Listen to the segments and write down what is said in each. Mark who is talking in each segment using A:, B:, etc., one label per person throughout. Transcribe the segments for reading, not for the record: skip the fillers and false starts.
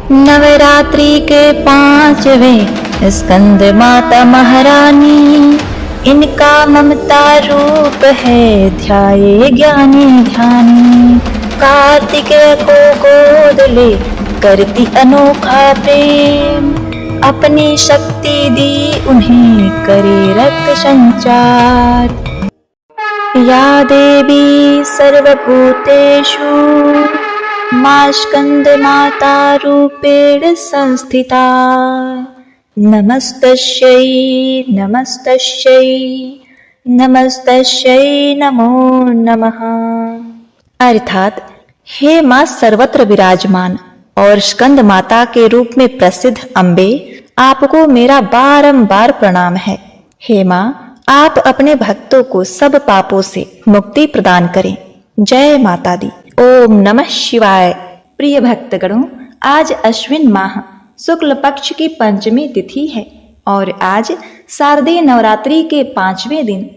A: नवरात्रि के 5वें स्कंद माता महारानी, इनका ममता रूप है ध्याये ज्ञानी ध्यानी। कार्तिकेय को गोद ले करती अनोखा प्रेम, अपनी शक्ति दी उन्हें करे रक्त संचार। या देवी सर्वभूतेषु मा स्कंद माता रूपेण संस्थिता, नमस्तस्यै नमस्तस्यै नमस्तस्यै नमो नमः। अर्थात हे माँ सर्वत्र विराजमान और स्कंद माता के रूप में प्रसिद्ध अम्बे, आपको मेरा बारंबार प्रणाम है। हे माँ, आप अपने भक्तों को सब पापों से मुक्ति प्रदान करें। जय माता दी। ओम नमः शिवाय। प्रिय भक्तगणों, आज अश्विन माह शुक्ल पक्ष की पंचमी तिथि है और आज शारदीय नवरात्रि के 5वें दिन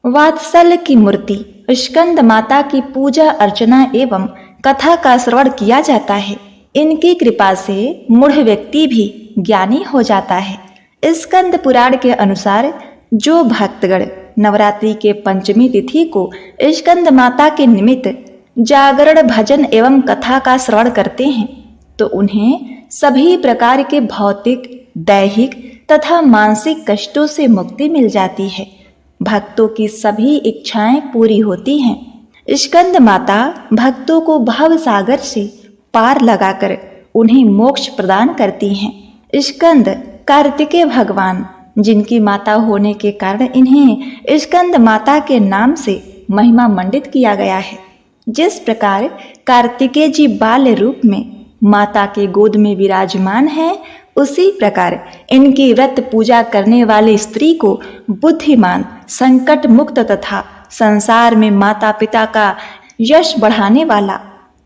A: वात्सल्य की मूर्ति स्कंद माता की पूजा अर्चना एवं कथा का श्रवण किया जाता है। इनकी कृपा से मूढ़ व्यक्ति भी ज्ञानी हो जाता है। स्कंद पुराण के अनुसार जो भक्तगण नवरात्रि के पंचमी तिथि को स्कंद माता के निमित्त जागरण भजन एवं कथा का श्रवण करते हैं तो उन्हें सभी प्रकार के भौतिक, दैहिक तथा मानसिक कष्टों से मुक्ति मिल जाती है। भक्तों की सभी इच्छाएं पूरी होती हैं। स्कंद माता भक्तों को भव सागर से पार लगाकर उन्हें मोक्ष प्रदान करती हैं। स्कंद कार्तिकेय भगवान, जिनकी माता होने के कारण इन्हें स्कंद माता के नाम से महिमा मंडित किया गया है। जिस प्रकार कार्तिकेय जी बाल्य रूप में माता के गोद में विराजमान है, उसी प्रकार इनकी व्रत पूजा करने वाली स्त्री को बुद्धिमान, संकट मुक्त तथा संसार में माता पिता का यश बढ़ाने वाला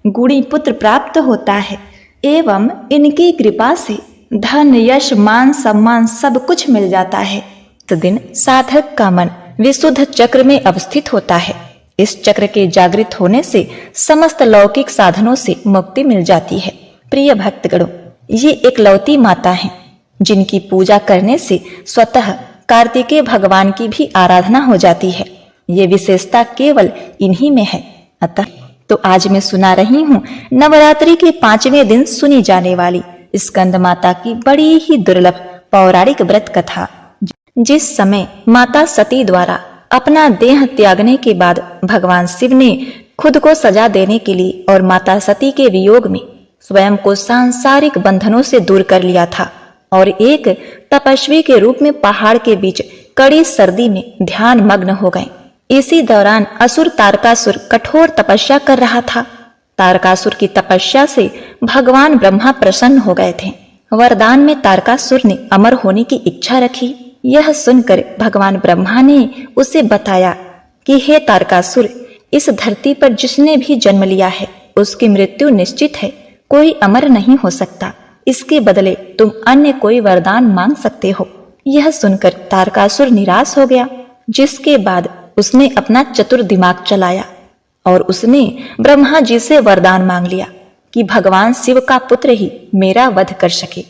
A: गुणी पुत्र प्राप्त होता है एवं इनकी कृपा से धन, यश, मान, सम्मान सब कुछ मिल जाता है। तो दिन साधक का मन विशुद्ध चक्र में अवस्थित होता है। इस चक्र के जागृत होने से समस्त लौकिक साधनों से मुक्ति मिल जाती है। प्रिय भक्तगणों, ये एक लौती माता हैं, जिनकी पूजा करने से स्वतः कार्तिकेय भगवान की भी आराधना हो जाती है। ये विशेषता केवल इन्हीं में है। अतः तो आज मैं सुना रही हूँ नवरात्रि के 5वें दिन सुनी जाने वाली स्कंद माता की बड़ी ही दुर्लभ पौराणिक व्रत कथा। जिस समय माता सती द्वारा अपना देह त्यागने के बाद भगवान शिव ने खुद को सजा देने के लिए और माता सती के वियोग में स्वयं को सांसारिक बंधनों से दूर कर लिया था और एक तपस्वी के रूप में पहाड़ के बीच कड़ी सर्दी में ध्यान मग्न हो गए। इसी दौरान असुर तारकासुर कठोर तपस्या कर रहा था। तारकासुर की तपस्या से भगवान ब्रह्मा प्रसन्न हो गए थे। वरदान में तारकासुर ने अमर होने की इच्छा रखी। यह सुनकर भगवान ब्रह्मा ने उसे बताया कि हे तारकासुर, इस धरती पर जिसने भी जन्म लिया है उसकी मृत्यु निश्चित है। कोई अमर नहीं हो सकता। इसके बदले तुम अन्य कोई वरदान मांग सकते हो। यह सुनकर तारकासुर निराश हो गया, जिसके बाद उसने अपना चतुर दिमाग चलाया और उसने ब्रह्मा जी से वरदान मांग लिया कि भगवान शिव का पुत्र ही मेरा वध कर सके।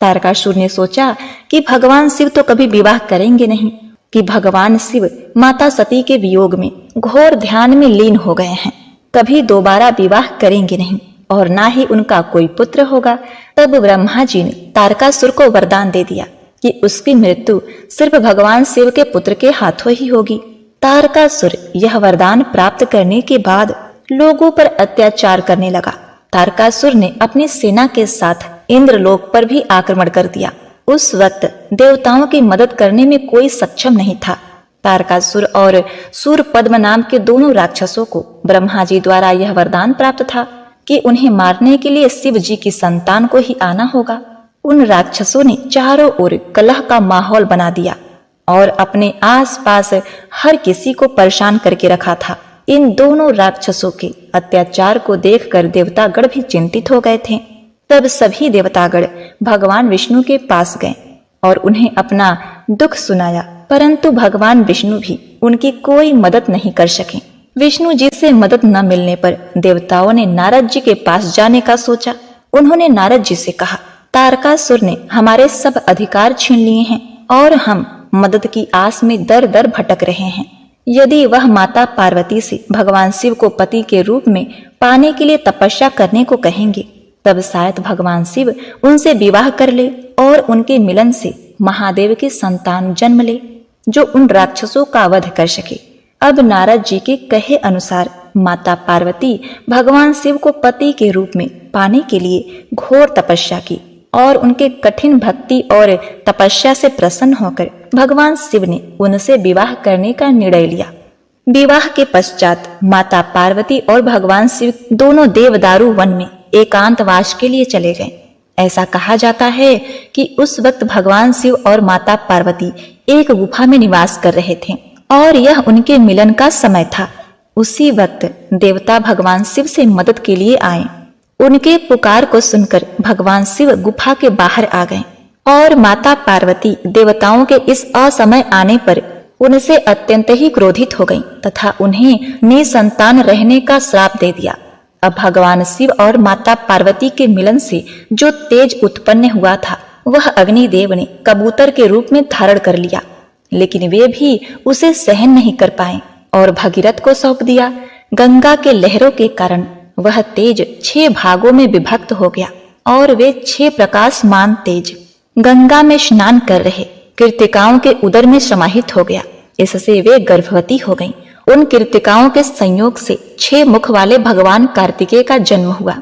A: तारकासुर ने सोचा कि भगवान शिव तो कभी विवाह करेंगे नहीं, कि भगवान शिव माता सती के वियोग में घोर ध्यान में लीन हो गए हैं, कभी दोबारा विवाह करेंगे नहीं और ना ही उनका कोई पुत्र होगा। तब ब्रह्मा जी ने तारकासुर को वरदान दे दिया कि उसकी मृत्यु सिर्फ भगवान शिव के पुत्र के हाथों ही होगी। तारकासुर यह वरदान प्राप्त करने के बाद लोगों पर अत्याचार करने लगा। तारकासुर ने अपनी सेना के साथ इंद्रलोक पर भी आक्रमण कर दिया। उस वक्त देवताओं की मदद करने में कोई सक्षम नहीं था। तारकासुर और सूरपद्म नाम के दोनों राक्षसों को ब्रह्मा जी द्वारा यह वरदान प्राप्त था कि उन्हें मारने के लिए शिव जी की संतान को ही आना होगा। उन राक्षसों ने चारों ओर कलह का माहौल बना दिया और अपने आसपास हर किसी को परेशान करके रखा था। इन दोनों राक्षसों के अत्याचार को देखकर देवतागण भी चिंतित हो गए थे। तब सभी देवतागण भगवान विष्णु के पास गए और उन्हें अपना दुख सुनाया, परंतु भगवान विष्णु भी उनकी कोई मदद नहीं कर सके। विष्णु जी से मदद न मिलने पर देवताओं ने नारद जी के पास जाने का सोचा। उन्होंने नारद जी से कहा, तारकासुर ने हमारे सब अधिकार छीन लिए हैं और हम मदद की आस में दर दर भटक रहे हैं। यदि वह माता पार्वती से भगवान शिव को पति के रूप में पाने के लिए तपस्या करने को कहेंगे, तब शायद भगवान शिव उनसे विवाह कर ले और उनके मिलन से महादेव की संतान जन्म ले, जो उन राक्षसों का वध कर सके। अब नारद जी के कहे अनुसार माता पार्वती भगवान शिव को पति के रूप में पाने के लिए घोर तपस्या की और उनके कठिन भक्ति और तपस्या से प्रसन्न होकर भगवान शिव ने उनसे विवाह करने का निर्णय लिया। विवाह के पश्चात माता पार्वती और भगवान शिव दोनों देवदारू वन में एकांतवास के लिए चले गए। ऐसा कहा जाता है कि उस वक्त भगवान शिव और माता पार्वती एक गुफा में निवास कर रहे थे और यह उनके मिलन का समय था। उसी वक्त देवता भगवान शिव से मदद के लिए आए। उनके पुकार को सुनकर भगवान शिव गुफा के बाहर आ गए और माता पार्वती देवताओं के इस असमय आने पर उनसे अत्यंत ही क्रोधित हो गईं तथा उन्हें निसंतान रहने का श्राप दे दिया। अब भगवान शिव और माता पार्वती के मिलन से जो तेज उत्पन्न हुआ था, वह अग्निदेव ने कबूतर के रूप में धारण कर लिया, लेकिन वे भी उसे सहन नहीं कर पाए और भगीरथ को सौंप दिया। गंगा के लहरों के कारण वह तेज 6 भागों में विभक्त हो गया और वे 6 प्रकाशमान तेज गंगा में स्नान कर रहे कृतिकाओं के उदर में समाहित हो गया। इससे वे गर्भवती हो गईं। उन कृतिकाओं के संयोग से 6 मुख वाले भगवान कार्तिकेय का जन्म हुआ।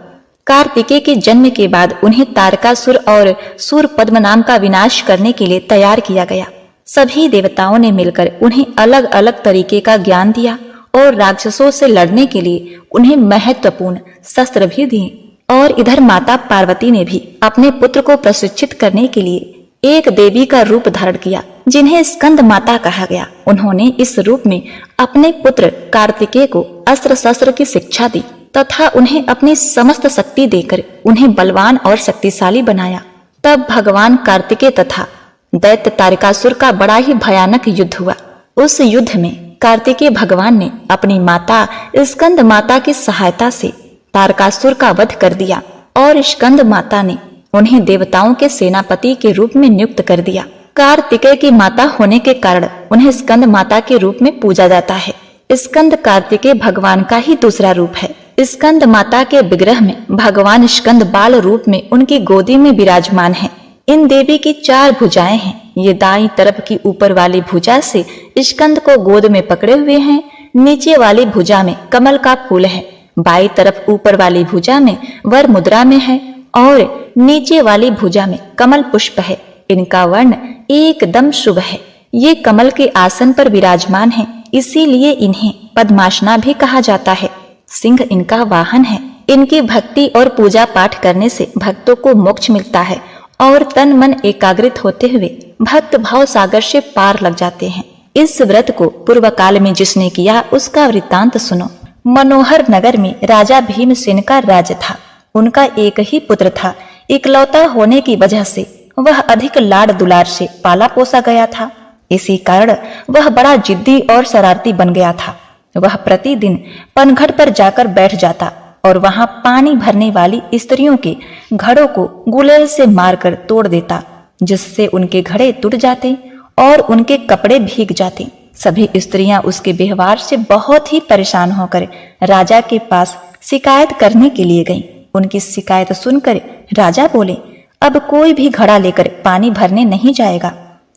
A: कार्तिकेय के जन्म के बाद उन्हें तारकासुर और सूरपद्म नाम का विनाश करने के लिए तैयार किया गया। सभी देवताओं ने मिलकर उन्हें अलग अलग तरीके का ज्ञान दिया और राक्षसों से लड़ने के लिए उन्हें महत्वपूर्ण शस्त्र भी दिए। और इधर माता पार्वती ने भी अपने पुत्र को प्रशिक्षित करने के लिए एक देवी का रूप धारण किया, जिन्हें स्कंद माता कहा गया। उन्होंने इस रूप में अपने पुत्र कार्तिकेय को अस्त्र शस्त्र की शिक्षा दी तथा उन्हें अपनी समस्त शक्ति देकर उन्हें बलवान और शक्तिशाली बनाया। तब भगवान कार्तिकेय तथा दैत्य तारकासुर का बड़ा ही भयानक युद्ध हुआ। उस युद्ध में कार्तिकेय भगवान ने अपनी माता स्कंद माता की सहायता से तारकासुर का वध कर दिया और स्कंद माता ने उन्हें देवताओं के सेनापति के रूप में नियुक्त कर दिया। कार्तिकेय की माता होने के कारण उन्हें स्कंद माता के रूप में पूजा जाता है। स्कंद कार्तिकेय भगवान का ही दूसरा रूप है। स्कंद माता के विग्रह में भगवान स्कंद बाल रूप में उनकी गोदी में विराजमान है। इन देवी की 4 भुजाएं हैं। ये दाईं तरफ की ऊपर वाली भुजा से स्कंद को गोद में पकड़े हुए हैं। नीचे वाली भुजा में कमल का फूल है। बाईं तरफ ऊपर वाली भुजा में वर मुद्रा में है और नीचे वाली भुजा में कमल पुष्प है। इनका वर्ण एकदम शुभ है। ये कमल के आसन पर विराजमान है, इसीलिए इन्हें पद्मासना भी कहा जाता है। सिंह इनका वाहन है। इनकी भक्ति और पूजा पाठ करने से भक्तों को मोक्ष मिलता है और तन मन एकाग्रित होते हुए भक्त भाव सागर से पार लग जाते हैं। इस व्रत को पूर्व काल में जिसने किया उसका वृत्तांत सुनो। मनोहर नगर में राजा भीमसेन का राज्य था। उनका एक ही पुत्र था। इकलौता होने की वजह से वह अधिक लाड दुलार से पाला पोसा गया था। इसी कारण वह बड़ा जिद्दी और शरारती बन गया था। वह प्रतिदिन पनघट पर जाकर बैठ जाता और वहां पानी भरने वाली स्त्रियों के घड़ों को गुलेल से मारकर तोड़ देता, जिससे उनके घड़े टूट जाते और उनके कपड़े भीग जाते। सभी स्त्रियां उसके व्यवहार से बहुत ही परेशान होकर राजा के पास शिकायत करने के लिए गईं। उनकी शिकायत सुनकर राजा बोले, अब कोई भी घड़ा लेकर पानी भरने नहीं जाएगा।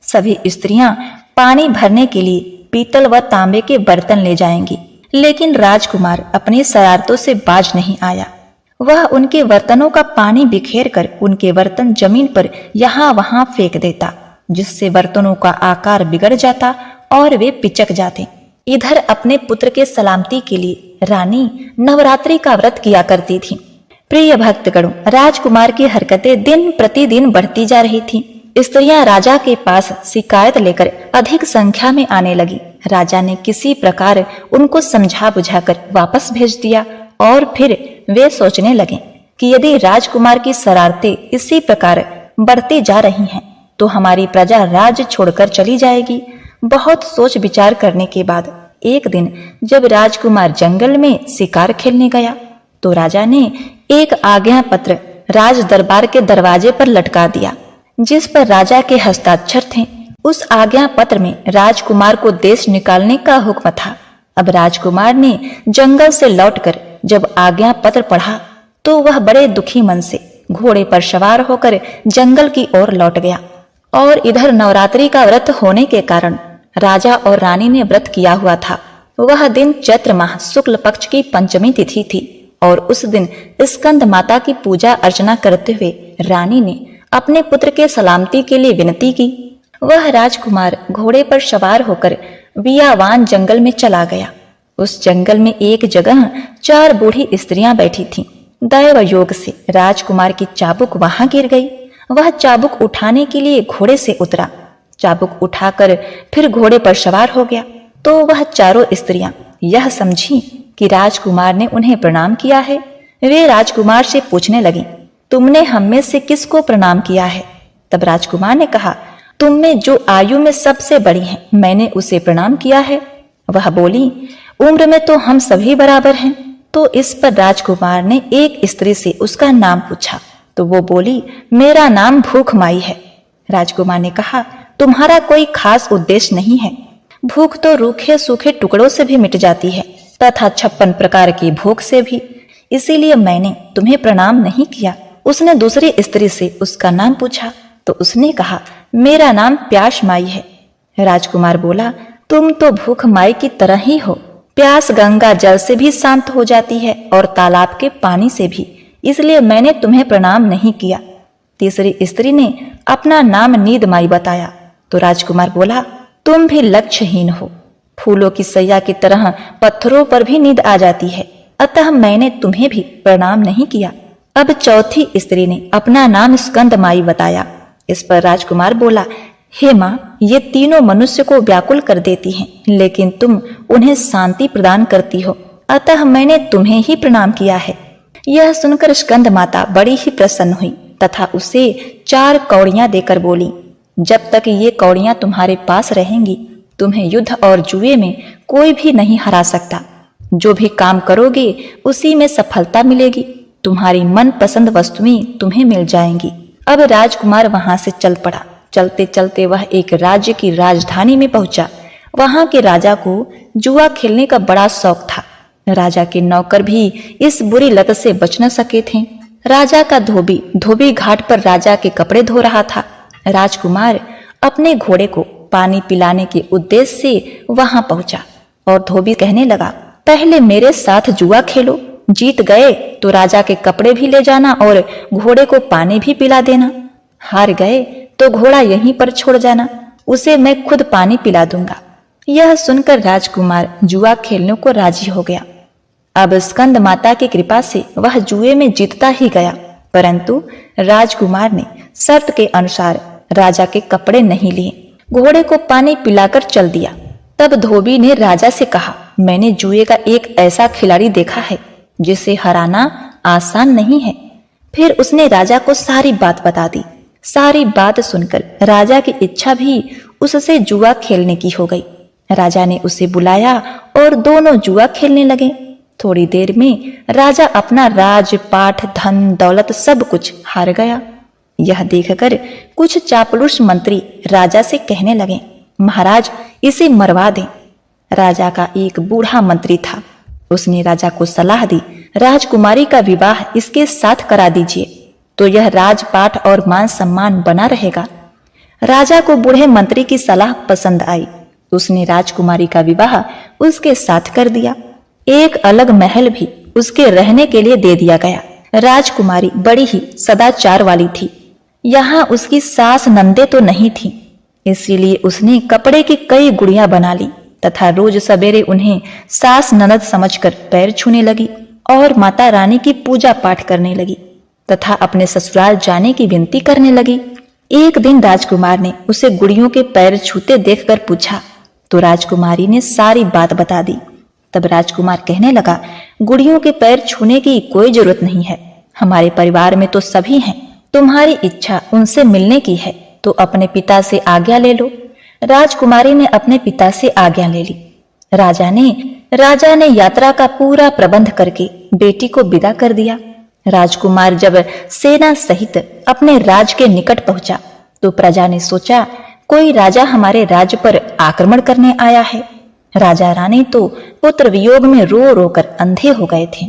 A: सभी स्त्रियां पानी भरने के लिए पीतल व तांबे के बर्तन ले जाएंगी, लेकिन राजकुमार अपनी शरारतों से बाज नहीं आया। वह उनके बर्तनों का पानी बिखेर कर उनके बर्तन जमीन पर यहाँ वहां फेंक देता, जिससे बर्तनों का आकार बिगड़ जाता और वे पिचक जाते। इधर अपने पुत्र के सलामती के लिए रानी नवरात्रि का व्रत किया करती थी। प्रिय भक्तगणों, राजकुमार की हरकतें दिन प्रतिदिन बढ़ती जा रही थीं। स्त्रियां राजा के पास शिकायत लेकर अधिक संख्या में आने लगी। राजा ने किसी प्रकार उनको समझा बुझाकर वापस भेज दिया और फिर वे सोचने लगे कि यदि राजकुमार की शरारतें इसी प्रकार बढ़ती जा रही हैं, तो हमारी प्रजा राज्य छोड़कर चली जाएगी। बहुत सोच विचार करने के बाद एक दिन जब राजकुमार जंगल में शिकार खेलने गया, तो राजा ने एक आज्ञा पत्र राज दरबार के दरवाजे पर लटका दिया, जिस पर राजा के हस्ताक्षर थे। उस आज्ञा पत्र में राजकुमार को देश निकालने का हुक्म था। अब राजकुमार ने जंगल से लौटकर जब आज्ञा पत्र पढ़ा तो वह बड़े दुखी मन से घोड़े पर सवार होकर जंगल की ओर लौट गया। और इधर नवरात्रि का व्रत होने के कारण राजा और रानी ने व्रत किया हुआ था। वह दिन चैत्र माह शुक्ल पक्ष की पंचमी तिथि थी और उस दिन स्कंद माता की पूजा अर्चना करते हुए रानी ने अपने पुत्र के सलामती के लिए विनती की। वह राजकुमार घोड़े पर सवार होकर बियावान जंगल में चला गया। उस जंगल में एक जगह 4 बूढ़ी स्त्रियां बैठी थीं। दैव योग से राजकुमार की चाबुक वहां गिर गई। वह चाबुक उठाने के लिए घोड़े से उतरा। चाबुक उठाकर फिर घोड़े पर सवार हो गया तो वह चारों स्त्रियां यह समझी कि राजकुमार ने उन्हें प्रणाम किया है। वे राजकुमार से पूछने लगी, तुमने हम में से किसको प्रणाम किया है? तब राजकुमार ने कहा, तुम में जो आयु में सबसे बड़ी है मैंने उसे प्रणाम किया है। वह बोली, उम्र में तो हम सभी बराबर हैं। तो इस पर राजकुमार ने एक स्त्री से उसका नाम पूछा तो वो बोली, मेरा नाम भूख माई है। राजकुमार ने कहा, तुम्हारा कोई खास उद्देश्य नहीं है। भूख तो रूखे सूखे टुकड़ों से भी मिट जाती है तथा 56 प्रकार की भूख से भी, इसीलिए मैंने तुम्हें प्रणाम नहीं किया। उसने दूसरी स्त्री से उसका नाम पूछा तो उसने कहा, मेरा नाम प्यास माई है। राजकुमार बोला, तुम तो भूख माई की तरह ही हो। प्यास गंगा जल से भी शांत हो जाती है और तालाब के पानी से भी, इसलिए मैंने तुम्हें प्रणाम नहीं किया। तीसरी स्त्री ने अपना नाम नींद माई बताया तो राजकुमार बोला, तुम भी लक्ष्यहीन हो। फूलों की सैया की तरह पत्थरों पर भी नींद आ जाती है, अतः मैंने तुम्हें भी प्रणाम नहीं किया। अब चौथी स्त्री ने अपना नाम स्कंद माई बताया। इस पर राजकुमार बोला, हे माँ, ये तीनों मनुष्य को व्याकुल कर देती हैं, लेकिन तुम उन्हें शांति प्रदान करती हो, अतः मैंने तुम्हें ही प्रणाम किया है। यह सुनकर स्कंद माता बड़ी ही प्रसन्न हुई तथा उसे 4 कौड़ियां देकर बोली, जब तक ये कौड़ियां तुम्हारे पास रहेंगी तुम्हें युद्ध और जुए में कोई भी नहीं हरा सकता। जो भी काम करोगे उसी में सफलता मिलेगी। तुम्हारी मनपसंद वस्तुएं तुम्हें मिल जाएंगी। अब राजकुमार वहां से चल पड़ा। चलते चलते वह एक राज्य की राजधानी में पहुंचा। वहां के राजा को जुआ खेलने का बड़ा शौक था। राजा के नौकर भी इस बुरी लत से बच न सके थे। राजा का धोबी धोबी घाट पर राजा के कपड़े धो रहा था। राजकुमार अपने घोड़े को पानी पिलाने के उद्देश्य से वहां पहुंचा और धोबी कहने लगा, पहले मेरे साथ जुआ खेलो, जीत गए तो राजा के कपड़े भी ले जाना और घोड़े को पानी भी पिला देना। हार गए तो घोड़ा यहीं पर छोड़ जाना, उसे मैं खुद पानी पिला दूंगा। यह सुनकर राजकुमार जुआ खेलने को राजी हो गया। अब स्कंद माता की कृपा से वह जुए में जीतता ही गया, परंतु राजकुमार ने शर्त के अनुसार राजा के कपड़े नहीं लिए, घोड़े को पानी पिलाकर चल दिया। तब धोबी ने राजा से कहा, मैंने जुए का एक ऐसा खिलाड़ी देखा है जिसे हराना आसान नहीं है। फिर उसने राजा को सारी बात बता दी। सारी बात सुनकर राजा की इच्छा भी उससे जुआ खेलने की हो गई। राजा ने उसे बुलाया और दोनों जुआ खेलने लगे। थोड़ी देर में राजा अपना राजपाट धन दौलत सब कुछ हार गया। यह देखकर कुछ चापलूस मंत्री राजा से कहने लगे, महाराज इसे मरवा दें। राजा का एक बूढ़ा मंत्री था। उसने राजा को सलाह दी, राजकुमारी का विवाह इसके साथ करा दीजिए तो यह राजपाट और मान सम्मान बना रहेगा। राजा को बूढ़े मंत्री की सलाह पसंद आई। उसने राजकुमारी का विवाह उसके साथ कर दिया। एक अलग महल भी उसके रहने के लिए दे दिया गया। राजकुमारी बड़ी ही सदाचार वाली थी। यहाँ उसकी सास नंदे तो नहीं थी, इसलिए उसने कपड़े की कई गुड़ियां बना ली तथा रोज सवेरे उन्हें सास ननद समझकर पैर छूने लगी और माता रानी की पूजा पाठ करने लगी तथा अपने ससुराल जाने की विनती करने लगी। एक दिन राजकुमार ने उसे गुड़ियों के पैर छूते देखकर पूछा तो राजकुमारी ने सारी बात बता दी। तब राजकुमार कहने लगा, गुड़ियों के पैर छूने की कोई जरूरत नहीं है, हमारे परिवार में तो सभी हैं। तुम्हारी इच्छा उनसे मिलने की है तो अपने पिता से आज्ञा ले लो। राजकुमारी ने अपने पिता से आज्ञा ले ली। राजा ने यात्रा का पूरा प्रबंध करके बेटी को विदा कर दिया। राजकुमार जब सेना सहित अपने राज के निकट पहुंचा तो प्रजा ने सोचा कोई राजा हमारे राज्य पर आक्रमण करने आया है। राजा रानी तो पुत्र वियोग में रो रो कर अंधे हो गए थे।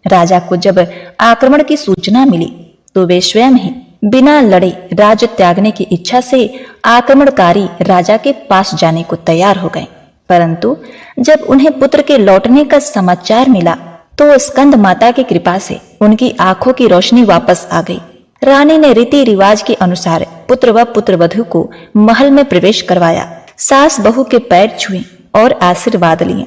A: राजा को जब आक्रमण की सूचना मिली तो वे स्वयं ही बिना लड़े राज्य त्यागने की इच्छा से आक्रमणकारी राजा के पास जाने को तैयार हो गए। परंतु जब उन्हें पुत्र के लौटने का समाचार मिला तो स्कंद माता की कृपा से उनकी आंखों की रोशनी वापस आ गई। रानी ने रीति रिवाज के अनुसार पुत्र व पुत्रवधू को महल में प्रवेश करवाया, सास बहू के पैर छुए और आशीर्वाद लिए।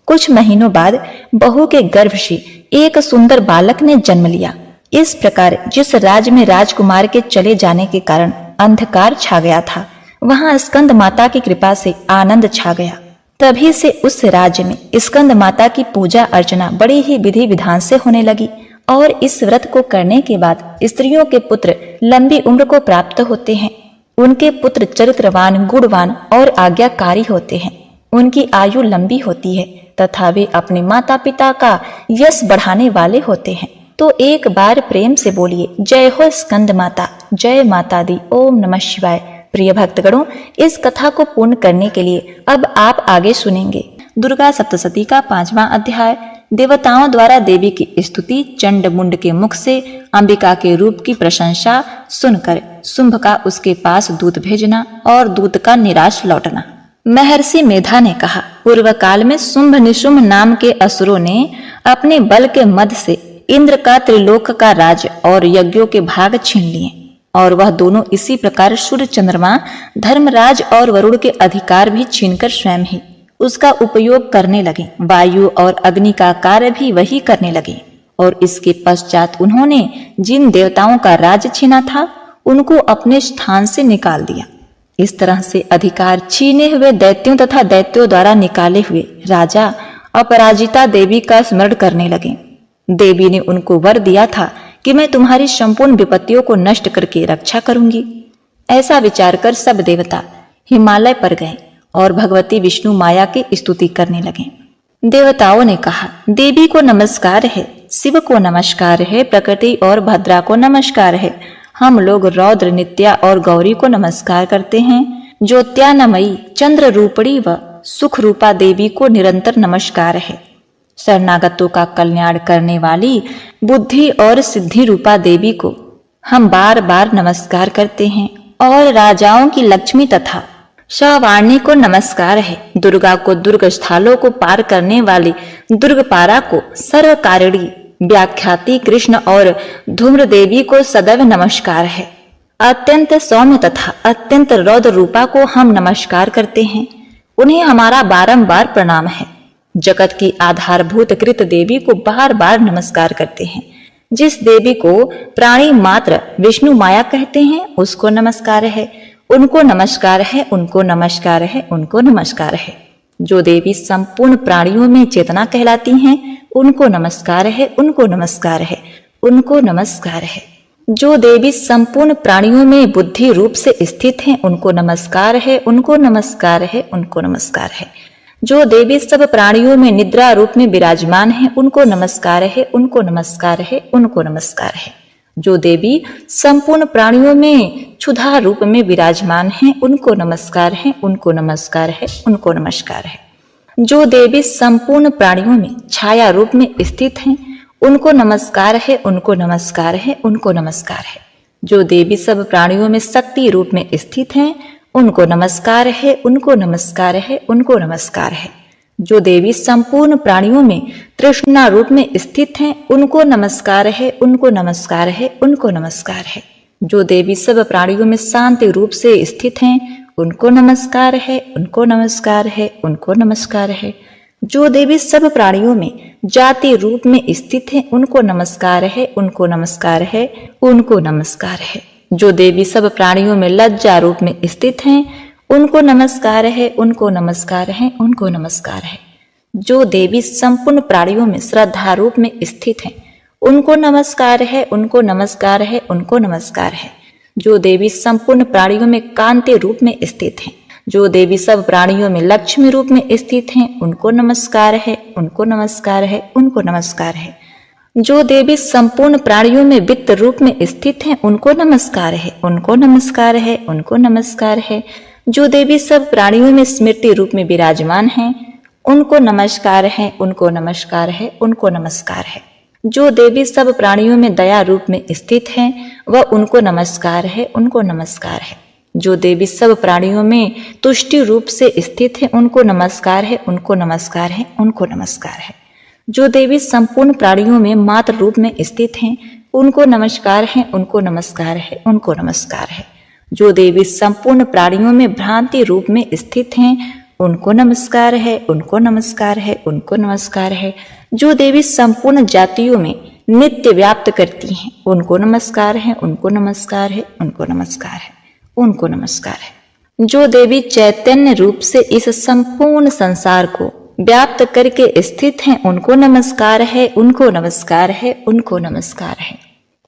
A: कुछ महीनों बाद बहू के गर्भ से एक सुंदर बालक ने जन्म लिया। इस प्रकार जिस राज्य में राजकुमार के चले जाने के कारण अंधकार छा गया था, वहां स्कंद माता की कृपा से आनंद छा गया। तभी से उस राज्य में स्कंद माता की पूजा अर्चना बड़ी ही विधि विधान से होने लगी और इस व्रत को करने के बाद स्त्रियों के पुत्र लंबी उम्र को प्राप्त होते हैं। उनके पुत्र चरित्रवान, गुणवान और आज्ञाकारी होते हैं। उनकी आयु लंबी होती है तथा वे अपने माता पिता का यश बढ़ाने वाले होते हैं। तो एक बार प्रेम से बोलिए, जय हो स्कंद माता, जय माता दी, ओम नमः शिवाय। प्रिय भक्तगणों, इस कथा को पूर्ण करने के लिए अब आप आगे सुनेंगे दुर्गा सप्तशती का 5वां अध्याय, देवताओं द्वारा देवी की स्तुति, चंड मुंड के मुख से अंबिका के रूप की प्रशंसा सुनकर शुंभ का उसके पास दूत भेजना और दूत का निराश लौटना। महर्षि मेधा ने कहा, पूर्व काल में शुंभ निशुंभ नाम के असुरों ने अपने बल के मद से इंद्र का त्रिलोक का राज और यज्ञों के भाग छीन लिए और वह दोनों इसी प्रकार सूर्य, चंद्रमा, धर्मराज और वरुण के अधिकार भी छीनकर स्वयं ही उसका उपयोग करने लगे। वायु और अग्नि का कार्य भी वही करने लगे और इसके पश्चात उन्होंने जिन देवताओं का राज छीना था उनको अपने स्थान से निकाल दिया। इस तरह से अधिकार छीने हुए दैत्यों तथा दैत्यों द्वारा निकाले हुए राजा अपराजिता देवी का स्मरण करने लगे। देवी ने उनको वर दिया था कि मैं तुम्हारी संपूर्ण विपत्तियों को नष्ट करके रक्षा करूंगी। ऐसा विचार कर सब देवता हिमालय पर गए और भगवती विष्णु माया की स्तुति करने लगे। देवताओं ने कहा, देवी को नमस्कार है, शिव को नमस्कार है, प्रकृति और भद्रा को नमस्कार है। हम लोग रौद्र, नित्या और गौरी को नमस्कार करते हैं। ज्योत्यानमयी, चंद्र रूपणी व सुख रूपा देवी को निरंतर नमस्कार है। शरणागतों का कल्याण करने वाली बुद्धि और सिद्धि रूपा देवी को हम बार बार नमस्कार करते हैं और राजाओं की लक्ष्मी तथा सवाणी को नमस्कार है। दुर्गा को दुर्ग स्थलों को पार करने वाली दुर्गपारा को सर्वकारिणी व्याख्याति कृष्ण और धूम्र देवी को सदैव नमस्कार है। अत्यंत सौम्य तथा अत्यंत रौद्र रूपा को हम नमस्कार करते हैं, उन्हें हमारा बारंबार प्रणाम है। जगत की आधारभूत कृत देवी को बार बार नमस्कार करते हैं। जिस देवी को प्राणी मात्र विष्णु माया कहते हैं उसको नमस्कार है, उनको नमस्कार है, उनको नमस्कार है, उनको नमस्कार है। जो देवी संपूर्ण प्राणियों में चेतना कहलाती हैं उनको नमस्कार है, उनको नमस्कार है, उनको नमस्कार है। जो देवी संपूर्ण प्राणियों में बुद्धि रूप से स्थित हैं उनको नमस्कार है, उनको नमस्कार है, उनको नमस्कार है। जो देवी सब प्राणियों में निद्रा रूप में विराजमान है उनको नमस्कार है, उनको नमस्कार है, उनको नमस्कार है। जो देवी संपूर्ण प्राणियों में क्षुधा रूप में विराजमान है उनको नमस्कार है, उनको नमस्कार है, उनको नमस्कार है। जो देवी संपूर्ण प्राणियों में छाया रूप में स्थित हैं उनको नमस्कार है, उनको नमस्कार है, उनको नमस्कार है। जो देवी सब प्राणियों में शक्ति रूप में स्थित हैं उनको नमस्कार है, उनको नमस्कार है, उनको नमस्कार है। जो देवी संपूर्ण प्राणियों में तृष्णा रूप में स्थित हैं उनको नमस्कार है, उनको नमस्कार है, उनको नमस्कार है। जो देवी सब प्राणियों में शांति रूप से स्थित हैं उनको नमस्कार है, उनको नमस्कार है, उनको नमस्कार है। जो देवी सब प्राणियों में जाति रूप में स्थित हैं उनको नमस्कार है, उनको नमस्कार है, उनको नमस्कार है। जो देवी सब प्राणियों में लज्जा रूप में स्थित हैं उनको नमस्कार है, उनको नमस्कार है, उनको नमस्कार है। जो देवी संपूर्ण प्राणियों में श्रद्धा रूप में स्थित हैं उनको नमस्कार है, उनको नमस्कार है, उनको नमस्कार है। जो देवी संपूर्ण प्राणियों में कांति रूप में स्थित हैं, जो देवी सब प्राणियों में लक्ष्मी रूप में स्थित हैं उनको नमस्कार है, उनको नमस्कार है, उनको नमस्कार है। जो देवी संपूर्ण प्राणियों में वित्त रूप में स्थित हैं, उनको नमस्कार है, उनको नमस्कार है, उनको नमस्कार है। जो देवी सब प्राणियों में स्मृति रूप में विराजमान हैं, उनको नमस्कार है, उनको नमस्कार है, उनको नमस्कार है। जो देवी सब प्राणियों में दया रूप में स्थित हैं, वह उनको नमस्कार है, उनको नमस्कार है। जो देवी सब प्राणियों में तुष्टि रूप से स्थित है, उनको नमस्कार है, उनको नमस्कार है, उनको नमस्कार है। जो देवी संपूर्ण प्राणियों में मात्र रूप में स्थित हैं, उनको नमस्कार है, उनको नमस्कार है, उनको नमस्कार है। जो देवी संपूर्ण प्राणियों में भ्रांति रूप में स्थित हैं, उनको नमस्कार है, उनको नमस्कार है, उनको नमस्कार है। जो देवी संपूर्ण जातियों में नित्य व्याप्त करती हैं, उनको नमस्कार है, उनको नमस्कार है, उनको नमस्कार है, उनको नमस्कार है। जो देवी चैतन्य रूप से इस संपूर्ण संसार को व्याप्त करके स्थित हैं, उनको नमस्कार है, उनको नमस्कार है, उनको नमस्कार है।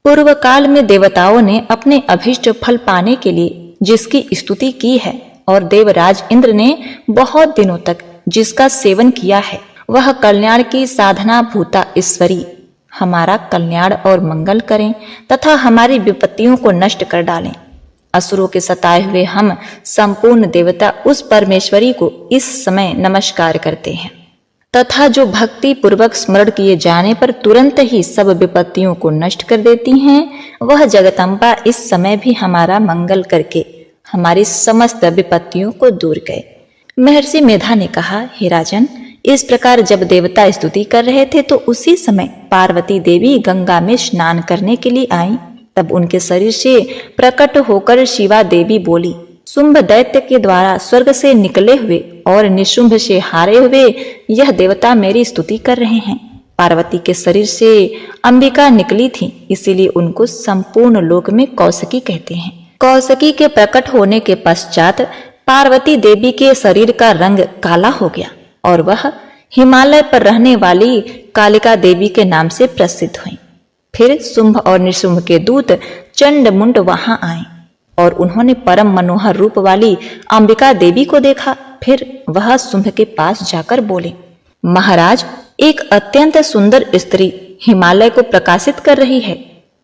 A: पूर्व काल में देवताओं ने अपने अभिष्ट फल पाने के लिए जिसकी स्तुति की है और देवराज इंद्र ने बहुत दिनों तक जिसका सेवन किया है, वह कल्याण की साधना भूता ईश्वरी हमारा कल्याण और मंगल करें तथा हमारी विपत्तियों को नष्ट कर डालें। असुरों के सताए हुए हम संपूर्ण देवता उस परमेश्वरी को इस समय नमस्कार करते हैं तथा जो भक्ति पूर्वक स्मरण किए जाने पर तुरंत ही सब विपत्तियों को नष्ट कर देती हैं, वह जगदम्बा इस समय भी हमारा मंगल करके हमारी समस्त विपत्तियों को दूर करे। महर्षि मेधा ने कहा, हे राजन, इस प्रकार जब देवता स्तुति कर रहे थे तो उसी समय पार्वती देवी गंगा में स्नान करने के लिए आईं। तब उनके शरीर से प्रकट होकर शिवा देवी बोली, शुंभ दैत्य के द्वारा स्वर्ग से निकले हुए और निशुंभ से हारे हुए यह देवता मेरी स्तुति कर रहे हैं। पार्वती के शरीर से अंबिका निकली थी, इसीलिए उनको संपूर्ण लोक में कौशिकी कहते हैं। कौशिकी के प्रकट होने के पश्चात पार्वती देवी के शरीर का रंग काला हो गया और वह हिमालय पर रहने वाली कालिका देवी के नाम से प्रसिद्ध हुई। फिर शुंभ और निशुंभ के दूत चंड मुंड वहां आए और उन्होंने परम मनोहर रूप वाली अंबिका देवी को देखा। फिर वह शुंभ के पास जाकर बोले, महाराज, एक अत्यंत सुंदर स्त्री हिमालय को प्रकाशित कर रही है।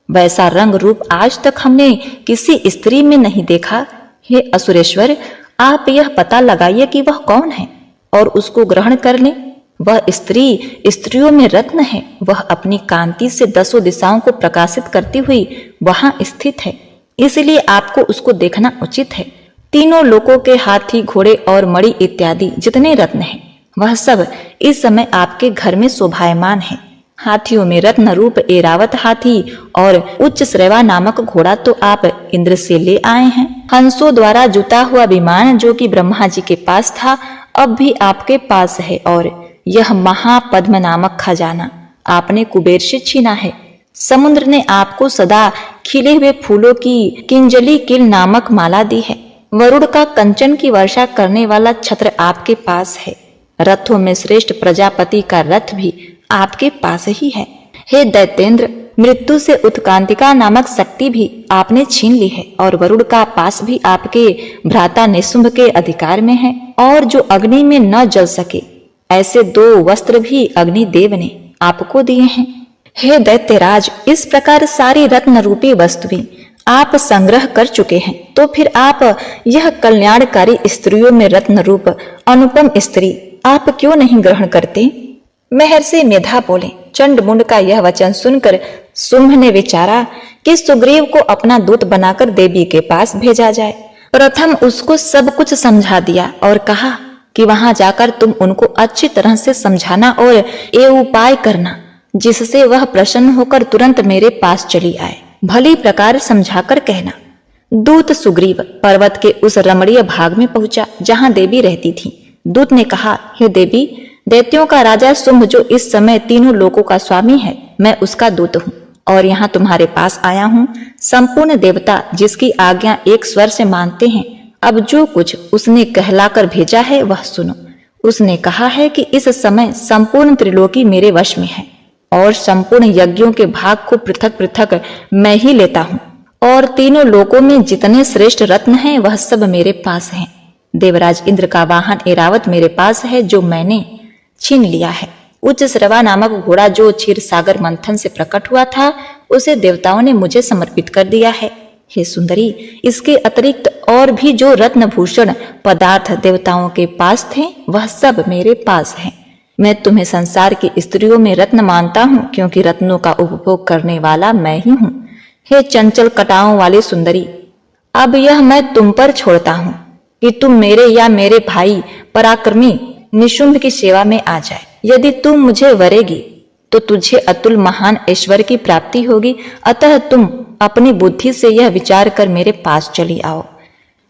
A: वैसा रंग रूप आज तक हमने किसी स्त्री में नहीं देखा। हे असुरेश्वर, आप यह पता लगाइए कि वह कौन है और उसको ग्रहण कर लें। वह स्त्री स्त्रियों में रत्न है। वह अपनी कांति से दसों दिशाओं को प्रकाशित करती हुई वहां स्थित है, इसलिए आपको उसको देखना उचित है। तीनों लोकों के हाथी, घोड़े और मणि इत्यादि जितने रत्न हैं, वह सब इस समय आपके घर में शोभायमान है। हाथियों में रत्न रूप ऐरावत हाथी और उच्च श्रेवा नामक घोड़ा तो आप इंद्र से ले आए हैं। हंसों द्वारा जुता हुआ विमान जो कि ब्रह्मा जी के पास था, अब भी आपके पास है। और यह महापद्म नामक खजाना आपने कुबेर से छीना है। समुद्र ने आपको सदा खिले हुए फूलों की किंजली किल नामक माला दी है। वरुण का कंचन की वर्षा करने वाला छत्र आपके पास है। रथों में श्रेष्ठ प्रजापति का रथ भी आपके पास ही है। हे दैत्येंद्र, मृत्यु से उत्कांतिका नामक शक्ति भी आपने छीन ली है और वरुण का पास भी आपके भ्राता निशुंभ के अधिकार में है। और जो अग्नि में न जल सके ऐसे 2 वस्त्र भी अग्निदेव ने आपको दिए हैं। हे दैत्यराज, इस प्रकार सारी रत्न रूपी वस्तुएं आप संग्रह कर चुके हैं, तो फिर आप यह कल्याणकारी स्त्रियों में रत्न रूप अनुपम स्त्री आप क्यों नहीं ग्रहण करते? महर्षि मेधा बोले, चंड मुंड का यह वचन सुनकर शुंभ ने विचारा कि सुग्रीव को अपना दूत बनाकर देवी के पास भेजा जाए। प्रथम उसको सब कुछ समझा दिया और कहा कि वहां जाकर तुम उनको अच्छी तरह से समझाना और ये उपाय करना जिससे वह प्रसन्न होकर तुरंत मेरे पास चली आए। भली प्रकार समझाकर कहना। दूत सुग्रीव पर्वत के उस रमणीय भाग में पहुंचा जहां देवी रहती थी। दूत ने कहा, हे देवी, दैत्यों का राजा शुंभ जो इस समय तीनों लोकों का स्वामी है, मैं उसका दूत हूँ और यहाँ तुम्हारे पास आया हूँ। संपूर्ण देवता जिसकी आज्ञा एक स्वर से मानते हैं, अब जो कुछ उसने कहलाकर भेजा है वह सुनो। उसने कहा है कि इस समय संपूर्ण त्रिलोकी मेरे वश में है और संपूर्ण यज्ञों के भाग को पृथक पृथक मैं ही लेता हूँ और तीनों लोकों में जितने श्रेष्ठ रत्न हैं वह सब मेरे पास हैं। देवराज इंद्र का वाहन ऐरावत मेरे पास है जो मैंने छीन लिया है। उच्च श्रवा नामक घोड़ा जो क्षीर सागर मंथन से प्रकट हुआ था, उसे देवताओं ने मुझे समर्पित कर दिया है। हे सुंदरी, इसके अतिरिक्त और भी जो रत्नभूषण पदार्थ देवताओं के पास थे, वह सब मेरे पास है। मैं तुम्हें संसार की स्त्रियों में रत्न मानता हूँ, क्योंकि रत्नों का उपभोग करने वाला मैं ही हूँ। हे चंचल कटाओं वाली सुंदरी, अब यह मैं तुम पर छोड़ता हूँ कि तुम मेरे या मेरे भाई पराक्रमी निशुंभ की सेवा में आ जाए। यदि तुम मुझे वरेगी तो तुझे अतुल महान ऐश्वर्य की प्राप्ति होगी, अतः तुम अपनी बुद्धि से यह विचार कर मेरे पास चली आओ।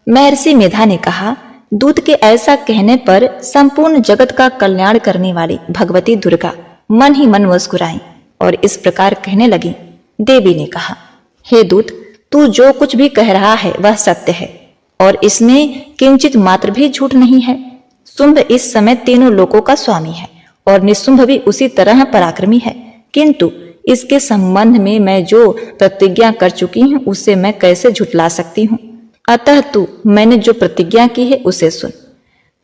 A: महर्षि मेधा ने कहा, दूत के ऐसा कहने पर संपूर्ण जगत का कल्याण करने वाली भगवती दुर्गा मन ही मन मुस्कुराई और इस प्रकार कहने लगी। देवी ने कहा, हे दूत, तू जो कुछ भी कह रहा है वह सत्य है और इसमें किंचित मात्र भी झूठ नहीं है। शुंभ इस समय तीनों लोकों का स्वामी है और निशुंभ भी उसी तरह पराक्रमी है, किंतु इसके संबंध में मैं जो प्रतिज्ञा कर चुकी हूँ उसे मैं कैसे झुठला सकती हूँ। अतः तू मैंने जो प्रतिज्ञा की है उसे सुन।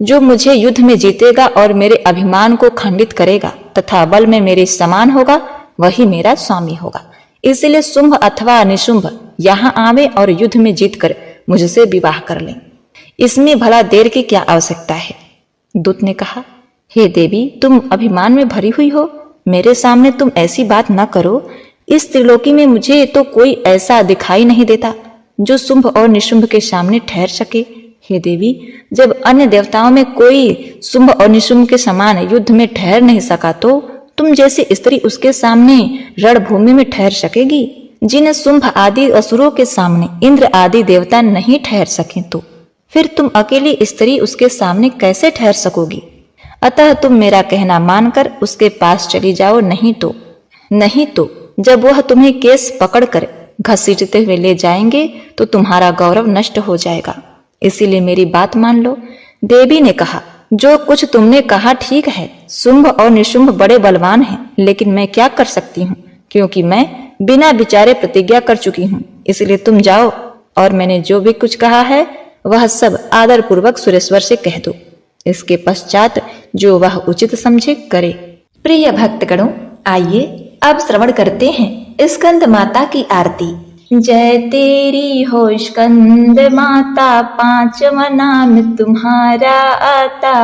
A: जो मुझे युद्ध में जीतेगा और मेरे अभिमान को खंडित करेगा तथा बल में मेरे समान होगा, वही मेरा स्वामी होगा। इसलिए शुंभ अथवा निशुंभ यहाँ आवे और युद्ध में जीतकर मुझसे विवाह कर लें। इसमें भला देर की क्या आवश्यकता है। दूत ने कहा, हे देवी, तुम अभिमान में भरी हुई हो, मेरे सामने तुम ऐसी बात न करो। इस त्रिलोकी में मुझे तो कोई ऐसा दिखाई नहीं देता जो शुंभ और निशुंभ के सामने ठहर सके। हे देवी, जब अन्य देवताओं में कोई शुंभ और निशुंभ के समान युद्ध में ठहर नहीं सका, तो तुम जैसी स्त्री उसके सामने रणभूमि में ठहर सकेगी। जिन शुंभ आदि असुरों के सामने इंद्र आदि देवता नहीं ठहर सके, तो फिर तुम अकेली स्त्री उसके सामने कैसे ठहर सकोगी। अतः तुम मेरा कहना मानकर उसके पास चली जाओ, नहीं तो जब वह तुम्हें केस पकड़कर घसीटते हुए ले जाएंगे तो तुम्हारा गौरव नष्ट हो जाएगा। इसीलिए मेरी बात मान लो। देवी ने कहा, जो कुछ तुमने कहा ठीक है। शुंभ और निशुंभ बड़े बलवान हैं, लेकिन मैं क्या कर सकती हूँ, क्योंकि मैं बिना विचारे प्रतिज्ञा कर चुकी हूँ। इसलिए तुम जाओ और मैंने जो भी कुछ कहा है वह सब आदर पूर्वक सुरेश्वर से कह दो। इसके पश्चात जो वह उचित समझे करे। प्रिय भक्तगणों, आइए अब श्रवण करते हैं स्कंद माता की आरती। जय तेरी हो स्कंद माता, पांचवा नाम तुम्हारा आता।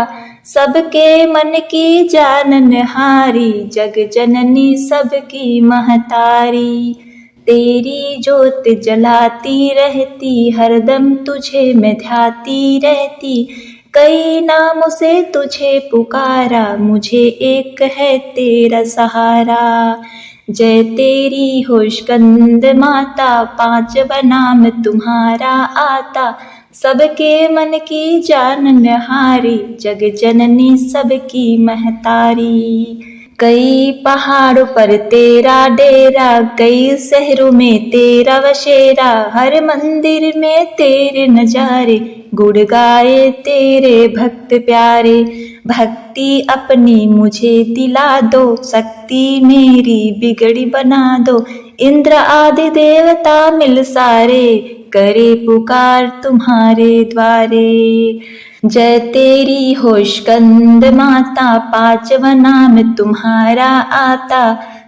A: सबके मन की जाननहारी, जग जननी सबकी महतारी। तेरी ज्योत जलाती रहती, हरदम तुझे मैं ध्याती रहती। कई नामों से तुझे पुकारा, मुझे एक है तेरा सहारा। जय तेरी हो स्कंद माता, पांचवा नाम तुम्हारा आता। सबके मन की जाननहारी, जग जननी सबकी महतारी। कई पहाड़ों पर तेरा डेरा, कई शहरों में तेरा बसेरा। हर मंदिर में तेरे नजारे, गुण गाए तेरे भक्त प्यारे। भक्ति अपनी मुझे दिला दो, शक्ति मेरी बिगड़ी बना दो। इंद्र आदि देवता मिल सारे, करे पुकार तुम्हारे द्वारे। जय तेरी हो स्कंद माता, पांचवा नाम तुम्हारा आता।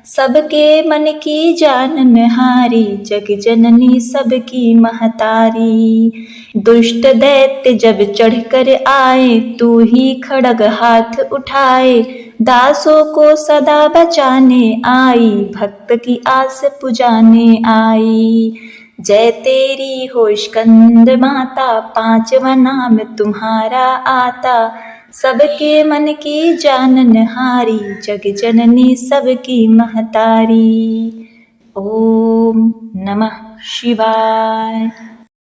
A: सबके मन की जाननहारी, जग जननी सबकी महतारी। दुष्ट दैत्य जब चढ़ कर आए, तू ही खड़ग हाथ उठाए। दासों को सदा बचाने आई, भक्त की आस पुजाने आई। जय तेरी हो स्कंद माता, पांचवा नाम तुम्हारा आता। सबके मन की जाननहारी, जग जननी सबकी महतारी। ओम नमः शिवाय।